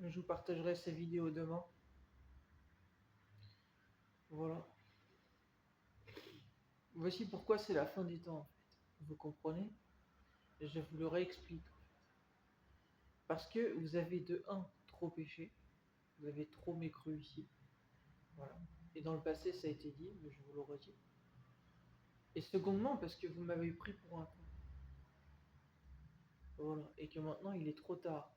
Je vous partagerai ces vidéos demain. Voilà. Voici pourquoi c'est la fin des temps, en fait. Vous comprenez? Je vous le réexplique. Parce que vous avez de un trop péché, vous avez trop mécru ici. Voilà. Et dans le passé, ça a été dit, mais je vous le redis. Et secondement, parce que vous m'avez pris pour un con. Voilà. Et que maintenant, il est trop tard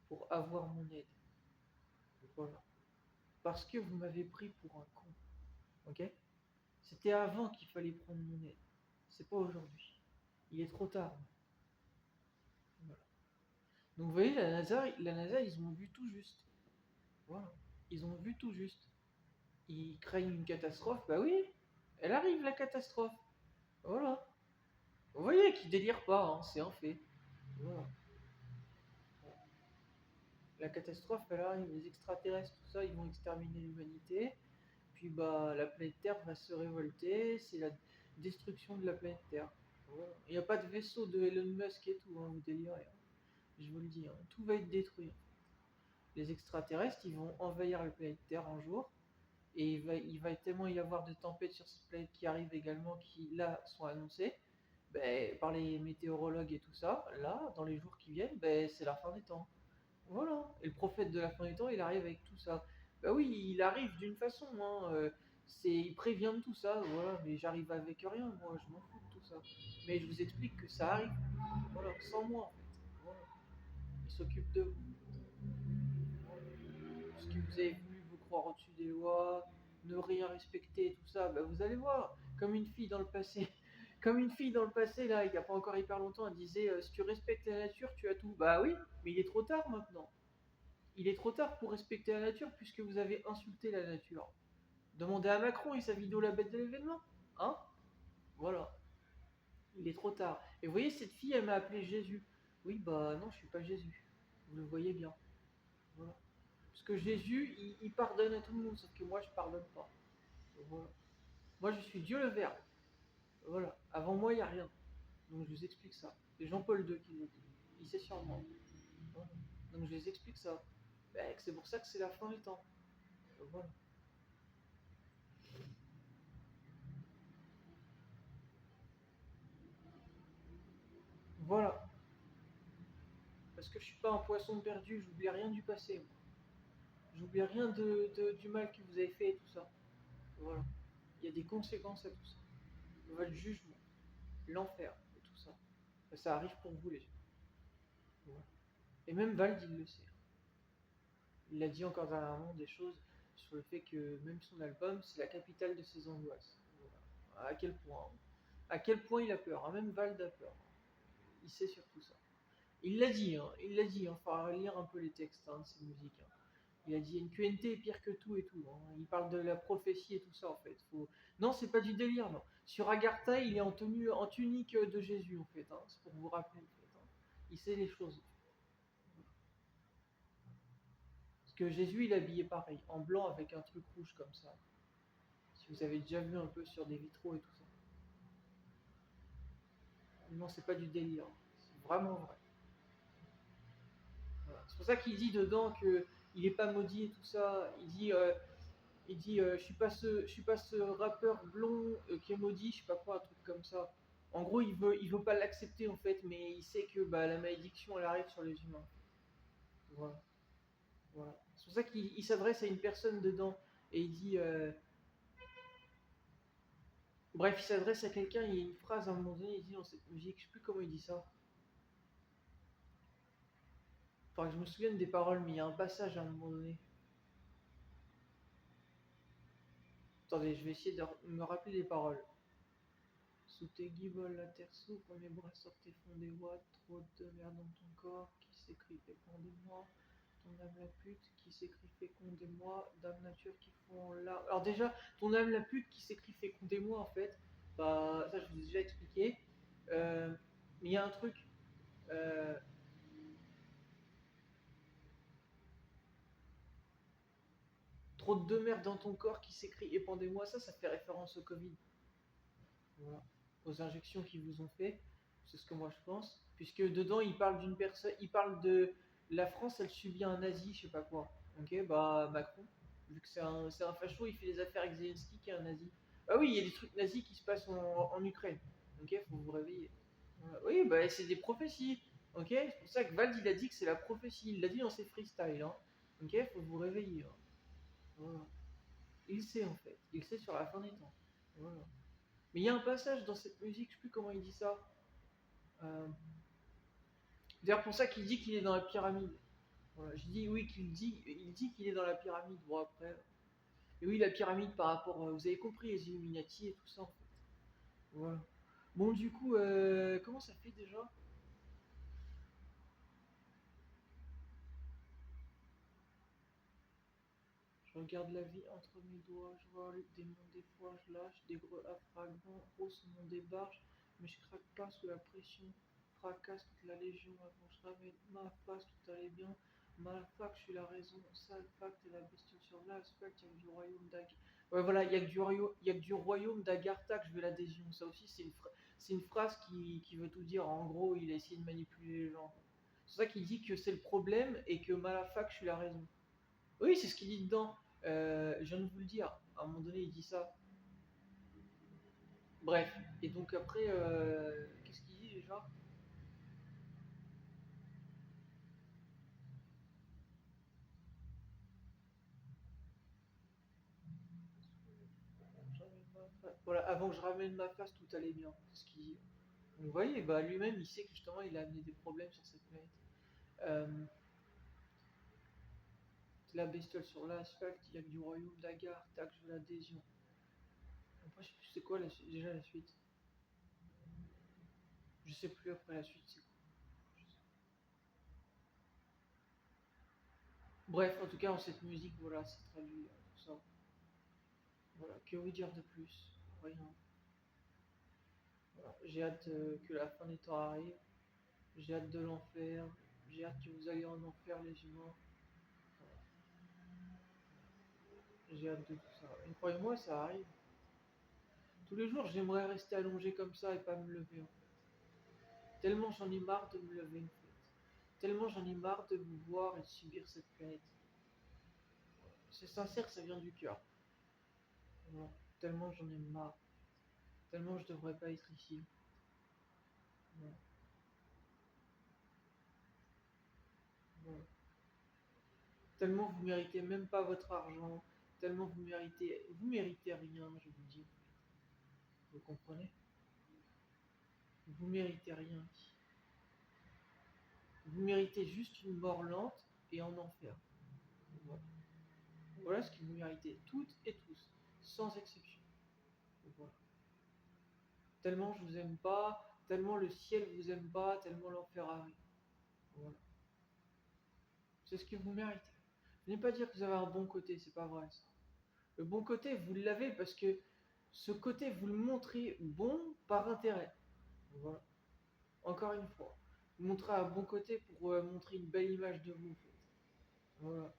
pour avoir mon aide. Voilà. Parce que vous m'avez pris pour un con. Ok? C'était avant qu'il fallait prendre mon aide. C'est pas aujourd'hui. Il est trop tard. Voilà. Donc vous voyez, la NASA, ils ont vu tout juste. Voilà. Ils ont vu tout juste. Ils craignent une catastrophe. Bah oui, elle arrive la catastrophe. Voilà. Vous voyez qu'ils délirent pas, hein, c'est un fait. Voilà. La catastrophe, elle arrive, les extraterrestres, tout ça, ils vont exterminer l'humanité. Puis bah la planète Terre va se révolter, c'est la destruction de la planète Terre. Voilà. Il n'y a pas de vaisseau de Elon Musk et tout, hein, vous délirez. Hein. Je vous le dis, hein, tout va être détruit. Les extraterrestres, ils vont envahir la planète Terre un jour, et il va tellement y avoir de tempêtes sur cette planète qui arrivent également, qui là sont annoncées ben, par les météorologues et tout ça. Là, dans les jours qui viennent, ben, c'est la fin des temps. Voilà. Et le prophète de la fin des temps, il arrive avec tout ça. Ben oui, il arrive d'une façon, hein, il prévient de tout ça, voilà, mais j'arrive avec rien, moi, je m'en fous de tout ça. Mais je vous explique que ça arrive, voilà, sans moi en fait. Voilà. Il s'occupe de vous. Parce que vous avez voulu vous croire au-dessus des lois, ne rien respecter, tout ça, bah vous allez voir, comme une fille dans le passé. Comme une fille dans le passé, là, il n'y a pas encore hyper longtemps, elle disait si tu respectes la nature, tu as tout. Bah oui, mais il est trop tard maintenant. Il est trop tard pour respecter la nature puisque vous avez insulté la nature. Demandez à Macron et sa vidéo La bête de l'événement. Hein? Voilà. Il est trop tard. Et vous voyez, cette fille, elle m'a appelé Jésus. Oui, bah non, je suis pas Jésus. Vous le voyez bien. Voilà. Parce que Jésus, il pardonne à tout le monde, sauf que moi, je pardonne pas. Voilà. Moi, je suis Dieu le Verbe. Voilà. Avant moi, il n'y a rien. Donc, je vous explique ça. C'est Jean-Paul II qui l'a dit. Il sait sur moi. Voilà. Donc, je les explique ça. Ben, c'est pour ça que c'est la fin du temps. Voilà. Voilà. Parce que je suis pas un poisson perdu, j'oublie rien du passé. Moi. J'oublie rien du mal que vous avez fait et tout ça. Voilà. Il y a des conséquences à tout ça. Votre jugement, l'enfer et tout ça. Ça arrive pour vous, les gens. Voilà. Et même Vald, il le sait. Il a dit encore dernièrement des choses sur le fait que même son album, c'est la capitale de ses angoisses. Voilà. À quel point. Hein. À quel point il a peur. Hein. Même Vald a peur. Il sait sur tout ça. Il l'a dit, hein. Il l'a dit. Il faudra lire un peu les textes hein, de ses musiques. Hein. Il a dit une QNT est pire que tout et tout. Hein. Il parle de la prophétie et tout ça en fait. Non, c'est pas du délire, non. Sur Agartha, il est en tunique de Jésus en fait. Hein. C'est pour vous rappeler en fait. Hein. Il sait les choses. Parce que Jésus, il est habillé pareil, en blanc avec un truc rouge comme ça. Si vous avez déjà vu un peu sur des vitraux et tout ça. Non, c'est pas du délire. C'est vraiment vrai. Voilà. C'est pour ça qu'il dit dedans que il est pas maudit et tout ça. Il dit je suis pas ce rappeur blond qui est maudit, je sais pas quoi, un truc comme ça. En gros, il veut pas l'accepter en fait, mais il sait que bah, la malédiction elle arrive sur les humains. Voilà. Voilà. C'est pour ça qu'il s'adresse à une personne dedans et il dit bref, il s'adresse à quelqu'un, il y a une phrase à un moment donné, il dit dans cette musique, je sais plus comment il dit ça. Faudrait que je me souvienne des paroles, mais il y a un passage à un moment donné. Attendez, je vais essayer de me rappeler les paroles. Sous tes guiboles, la terre s'ouvre, mes bras sortent et font des watts, trop de merde dans ton corps, qui s'écrit fécondez-moi, ton âme la pute, qui s'écrit fécondez-moi, dame nature qui font là. Alors déjà, ton âme la pute qui s'écrit fécondez-moi en fait, bah ça je vous ai déjà expliqué. Mais il y a un truc, euh, trop de merde dans ton corps qui s'écrit épandez-moi, ça fait référence au Covid. Voilà. Aux injections qu'ils vous ont fait, c'est ce que moi je pense. Puisque dedans, il parle d'une personne, il parle la France, elle subit un nazi, je sais pas quoi. Ok, bah Macron, vu que c'est un facho, il fait des affaires avec Zelensky qui est un nazi. Ah oui, il y a des trucs nazis qui se passent en Ukraine. Ok, faut vous réveiller. Voilà. Oui, bah c'est des prophéties. Ok, c'est pour ça que Vald il a dit que c'est la prophétie. Il l'a dit dans ses freestyles. Hein. Ok, faut vous réveiller. Hein. Voilà. Il sait en fait. Il sait sur la fin des temps. Voilà. Mais il y a un passage dans cette musique, je sais plus comment il dit ça. Euh, D'ailleurs, pour ça qu'il dit qu'il est dans la pyramide. Voilà, je dis oui il dit qu'il est dans la pyramide. Bon après, et oui la pyramide par rapport, vous avez compris les Illuminati et tout ça en fait. Voilà. Bon du coup, comment ça fait déjà? Je regarde la vie entre mes doigts, je vois le démon des fois, je lâche des gros à fragments, hausse mon débarche, mais je craque pas sous la pression, fracasse toute la légion avant je ramène ma face, tout allait bien, mal fac, je suis la raison, sale fac, t'es la bestiole sur l'aspect, y'a que du royaume d'Ag. Ouais voilà, y a que du royaume d'Agartha que je veux l'adhésion, ça aussi c'est une phrase qui veut tout dire, en gros il a essayé de manipuler les gens. C'est ça qu'il dit que c'est le problème et que Malafak, je suis la raison. Oui, c'est ce qu'il dit dedans. Je viens de vous le dire. À un moment donné, il dit ça. Bref. Et donc après, qu'est-ce qu'il dit déjà? Voilà, avant que je ramène ma face, tout allait bien. C'est ce qu'il dit. Donc, vous voyez, bah, lui-même, il sait que justement, il a amené des problèmes sur cette planète. Euh, la bestiole sur l'asphalte, il y a que du royaume d'Agar, tac, je veux l'adhésion. Après, je sais plus c'est quoi déjà la suite. Je sais plus après la suite, c'est quoi. Bref, en tout cas, en cette musique, voilà, c'est traduit tout ça. Voilà, que vous dire de plus? Rien. Voilà. J'ai hâte que la fin des temps arrive. J'ai hâte de l'enfer. J'ai hâte que vous alliez en enfer, les humains. Voilà. J'ai hâte de tout ça. Et croyez-moi, ça arrive. Tous les jours, j'aimerais rester allongé comme ça et pas me lever. En fait. Tellement j'en ai marre de me lever. En fait. Tellement j'en ai marre de vous voir et de subir cette planète. C'est sincère, ça vient du cœur. Voilà. Tellement j'en ai marre. Tellement je devrais pas être ici. Voilà. Voilà. Tellement vous méritez même pas votre argent. Tellement vous méritez rien, je vous dis. Vous comprenez? Vous méritez rien. Vous méritez juste une mort lente et en enfer. Voilà, voilà ce que vous méritez, toutes et tous, sans exception. Voilà. Tellement je vous aime pas, tellement le ciel vous aime pas, tellement l'enfer arrive. Voilà. C'est ce que vous méritez. Je n'ai pas dire que vous avez un bon côté, c'est pas vrai ça. Le bon côté, vous l'avez parce que ce côté, vous le montrez bon par intérêt. Voilà. Encore une fois. Vous montrez un bon côté pour montrer une belle image de vous. En fait. Voilà.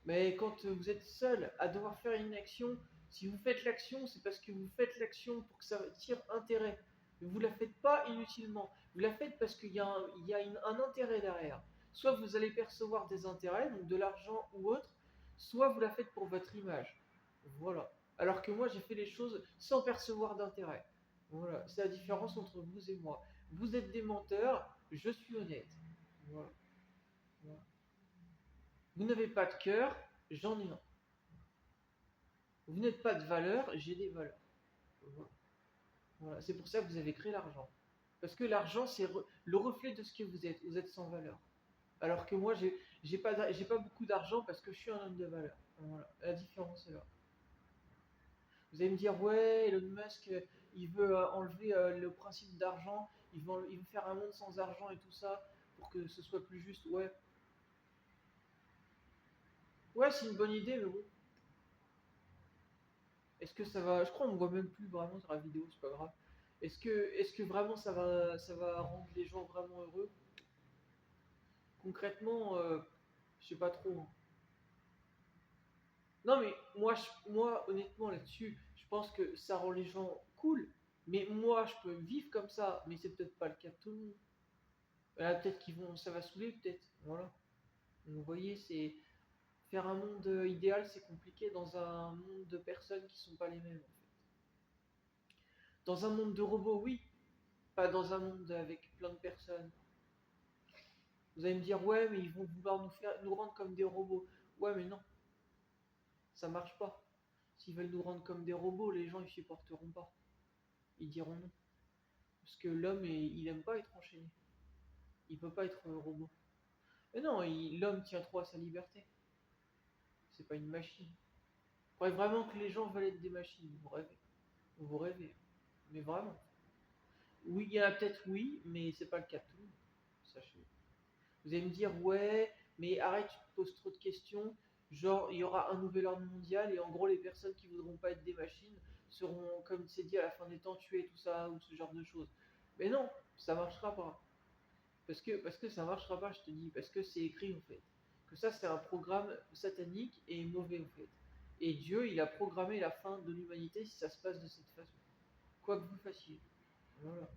Mais quand vous êtes seul à devoir faire une action, si vous faites l'action, c'est parce que vous faites l'action pour que ça tire intérêt. Mais vous ne la faites pas inutilement. Vous la faites parce qu'il y a, un intérêt derrière. Soit vous allez percevoir des intérêts, donc de l'argent ou autre, soit vous la faites pour votre image. Voilà. Alors que moi, j'ai fait les choses sans percevoir d'intérêt. Voilà. C'est la différence entre vous et moi. Vous êtes des menteurs, je suis honnête. Voilà. Voilà. Vous n'avez pas de cœur, j'en ai un. Vous n'êtes pas de valeur, j'ai des valeurs. Voilà. Voilà. C'est pour ça que vous avez créé l'argent. Parce que l'argent, c'est le reflet de ce que vous êtes. Vous êtes sans valeur. Alors que moi, j'ai pas beaucoup d'argent parce que je suis un homme de valeur. Voilà. La différence est là. Vous allez me dire, ouais, Elon Musk, il veut enlever le principe d'argent, il veut faire un monde sans argent et tout ça pour que ce soit plus juste. Ouais, ouais, c'est une bonne idée, mais bon. Est-ce que ça va. Je crois qu'on ne voit même plus vraiment sur la vidéo, c'est pas grave. Est-ce que vraiment ça va rendre les gens vraiment heureux? Concrètement, je sais pas trop. Hein. Non, mais moi honnêtement, là-dessus, je pense que ça rend les gens cool. Mais moi, je peux vivre comme ça, mais c'est peut-être pas le cas de tout le monde. Là, peut-être ça va saouler, peut-être. Voilà. Donc, vous voyez, c'est faire un monde idéal, c'est compliqué dans un monde de personnes qui sont pas les mêmes. En fait. Dans un monde de robots, oui, pas dans un monde avec plein de personnes. Vous allez me dire, ouais, mais ils vont vouloir nous rendre comme des robots. Ouais, mais non, ça marche pas. S'ils veulent nous rendre comme des robots, les gens ils supporteront pas. Ils diront non. Parce que l'homme, il aime pas être enchaîné. Il peut pas être robot. Mais non, l'homme tient trop à sa liberté. C'est pas une machine. Vous croyez vraiment que les gens veulent être des machines? Vous rêvez. Vous rêvez. Mais vraiment. Oui, il y en a peut-être, oui, mais c'est pas le cas de tout le monde. Sachez. Vous allez me dire, ouais, mais arrête, tu te poses trop de questions. Genre, il y aura un nouvel ordre mondial et en gros, les personnes qui voudront pas être des machines seront, comme c'est dit, à la fin des temps, tuées, tout ça, ou ce genre de choses. Mais non, ça marchera pas. Parce que ça marchera pas, je te dis. Parce que c'est écrit, en fait. Que ça, c'est un programme satanique et mauvais, en fait. Et Dieu, il a programmé la fin de l'humanité si ça se passe de cette façon. Quoi que vous fassiez. Voilà.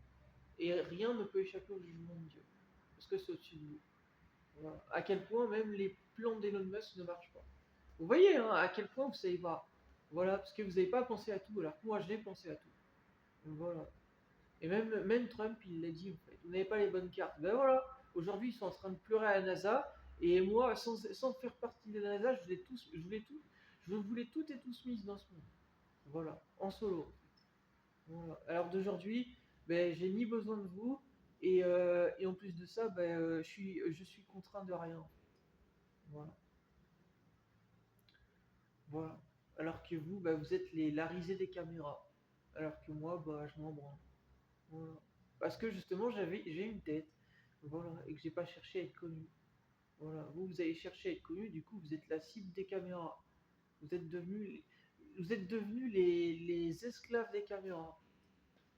Et rien ne peut échapper au jugement de Dieu. Parce que c'est au-dessus de vous. Voilà. À quel point même les plans d'Elon Musk ne marchent pas. Vous voyez hein, à quel point vous savez pas. Voilà, parce que vous n'avez pas pensé à tout, alors que moi j'ai pensé à tout. Donc, voilà. Et même Trump, il l'a dit en fait. Vous n'avez pas les bonnes cartes. Ben voilà, aujourd'hui ils sont en train de pleurer à la NASA, et moi, sans faire partie de la NASA, je voulais tout et tous mis dans ce monde. Voilà, en solo. Voilà. Alors d'aujourd'hui, ben, j'ai ni besoin de vous, et en plus de ça, ben, je suis contraint de rien. Voilà. Voilà. Alors que vous, bah, vous êtes la risée des caméras. Alors que moi, bah, je m'en branle. Voilà. Parce que justement, j'ai une tête. Voilà. Et que j'ai pas cherché à être connu. Voilà. Vous avez cherché à être connu, du coup, vous êtes la cible des caméras. Vous êtes devenus les esclaves des caméras.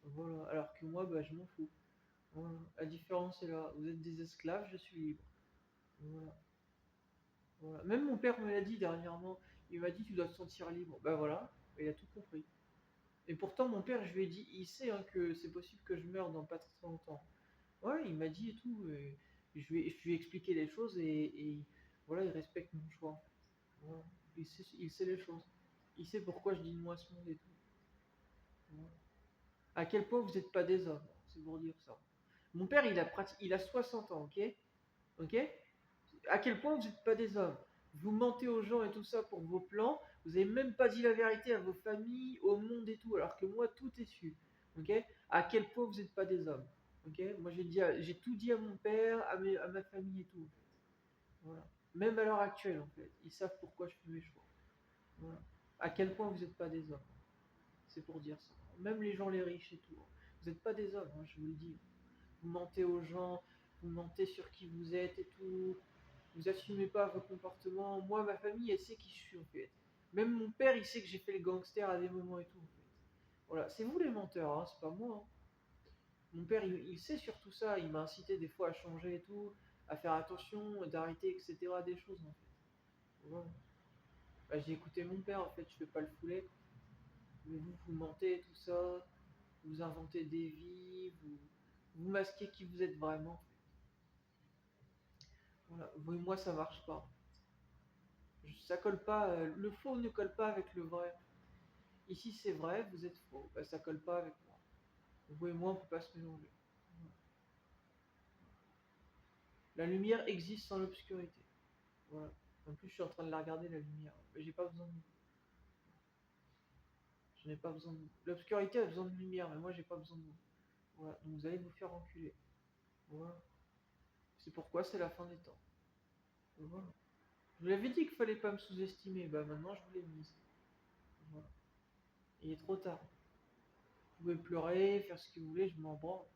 Voilà. Alors que moi, bah, je m'en fous. Voilà. La différence est là. Vous êtes des esclaves, je suis libre. Voilà. Voilà. Même mon père me l'a dit dernièrement. Il m'a dit, tu dois te sentir libre. Bah voilà. Il a tout compris. Et pourtant, mon père, je lui ai dit, il sait hein, que c'est possible que je meure dans pas très longtemps. Ouais, il m'a dit et tout. Et je lui ai expliqué les choses et voilà, il respecte mon choix. Voilà. Il sait les choses. Il sait pourquoi je dis moi ce monde et tout. Voilà. À quel point vous n'êtes pas des hommes, c'est pour dire ça. Mon père, il a 60 ans, ok? Ok? À quel point vous n'êtes pas des hommes. Vous mentez aux gens et tout ça pour vos plans. Vous n'avez même pas dit la vérité à vos familles, au monde et tout, alors que moi, tout est su. Ok? À quel point vous n'êtes pas des hommes. Ok? Moi, j'ai tout dit à mon père, à ma famille et tout. Voilà. Même à l'heure actuelle, en fait. Ils savent pourquoi je fais mes choix. Voilà. À quel point vous n'êtes pas des hommes. C'est pour dire ça. Même les gens, les riches et tout. Vous n'êtes pas des hommes, hein, je vous le dis. Vous mentez aux gens, vous mentez sur qui vous êtes et tout. Vous assumez pas vos comportements. Moi, ma famille, elle sait qui je suis en fait. Même mon père, il sait que j'ai fait le gangster à des moments et tout. En fait. Voilà, c'est vous les menteurs, hein, c'est pas moi. Hein. Mon père, il sait sur tout ça. Il m'a incité des fois à changer et tout, à faire attention, d'arrêter, etc. Des choses en fait. Voilà. Bah, j'ai écouté mon père en fait. Je fais pas le foulet. Mais vous mentez tout ça. Vous inventez des vies. Vous masquez qui vous êtes vraiment. Voilà. Moi, ça marche pas. Ça colle pas. Le faux ne colle pas avec le vrai. Ici c'est vrai, vous êtes faux. Bah, ça colle pas avec moi. Vous et moi, on peut pas se mélanger. La lumière existe sans l'obscurité. Voilà. En plus, je suis en train de la regarder, la lumière. Mais j'ai pas besoin de vous. Je n'ai pas besoin de vous. L'obscurité a besoin de lumière, mais moi, j'ai pas besoin de vous. Voilà. Donc vous allez vous faire enculer. Voilà. C'est pourquoi c'est la fin des temps. Voilà. Je vous l'avais dit qu'il fallait pas me sous-estimer. Bah maintenant, je vous l'ai mise. Voilà. Il est trop tard. Vous pouvez pleurer, faire ce que vous voulez, je m'en branle.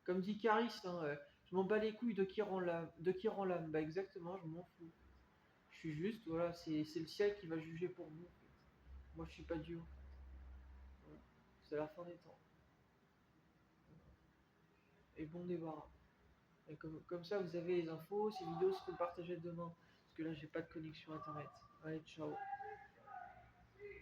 Comme dit Caris, hein, je m'en bats les couilles de qui rend l'âme. Bah exactement, je m'en fous. Je suis juste, voilà, c'est le ciel qui va juger pour vous. En fait. Moi, je suis pas Dieu. Voilà. C'est la fin des temps. Et bon débarras. Et comme ça, vous avez les infos. Ces vidéos seront partagées demain. Parce que là, j'ai pas de connexion internet. Allez, ciao.